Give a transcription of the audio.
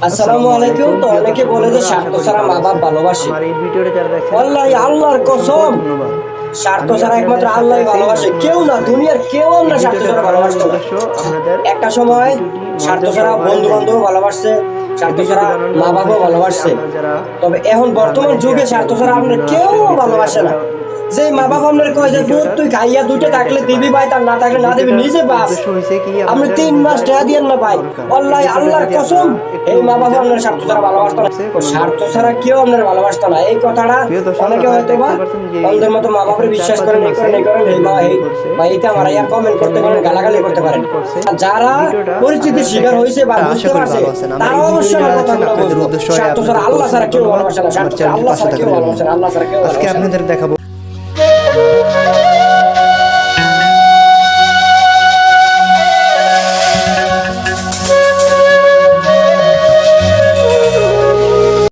আসসালামু আলাইকুম। তো অনেকে বলে যে স্বার্থ ছাড়া মা বাপ ভালোবাসে। আমার এই ভিডিওটা যারা দেখছেন আল্লাহ আল্লাহর কসম, ধন্যবাদ। স্বার্থ ছাড়া একমাত্র আল্লাহই ভালোবাসে, কেউ না, দুনিয়ার কেউ আমরা স্বার্থ ছাড়া ভালোবাসতো না। আপনাদের একটা সময় স্বার্থ ছাড়া বন্ধু বান্ধব ভালোবাসছে, স্বার্থ ছাড়া মা বাবাও ভালোবাসছে। তবে এখন বর্তমান যুগে স্বার্থ ছাড়া আপনার কেউ ভালোবাসে না। যে মা বাবা আপনার কয় যে দুধ তুই খাইয়া দুটো থাকলে দিবি ভাই, তার না থাকলে না দিবি, নিজে বাস। আপনি 3 মাস টাকা দিয়েন না ভাই, আল্লাহ আল্লাহর কসম, এই মা বাবা আপনার স্বার্থ ছাড়া ভালোবাসতো না। স্বার্থ ছাড়া কেউ আপনার ভালোবাসতো না। এই কথাটা অনেকে হয়তো বা অন্ধের মতো মা বাবার বিশ্বাস করেন, এই করেন এই করেন, এই মা এই বা এইটা আমার ইয়া কমেন্ট করতে পারেন, গালাগালি করতে পারেন। আর যারা পরিস্থিতির শিকার হয়েছে বা বুঝতে পারছে তারা অবশ্যই আমার কথাগুলো বুঝবে। স্বার্থ ছাড়া আল্লাহ ছাড়া কেউ ভালোবাসে না, স্বার্থ ছাড়া আল্লাহ ছাড়া কেউ ভালোবাসে না, আল্লাহ ছাড়া কেউ আজকে ভালোবাসে না। আপনাদের দেখাবো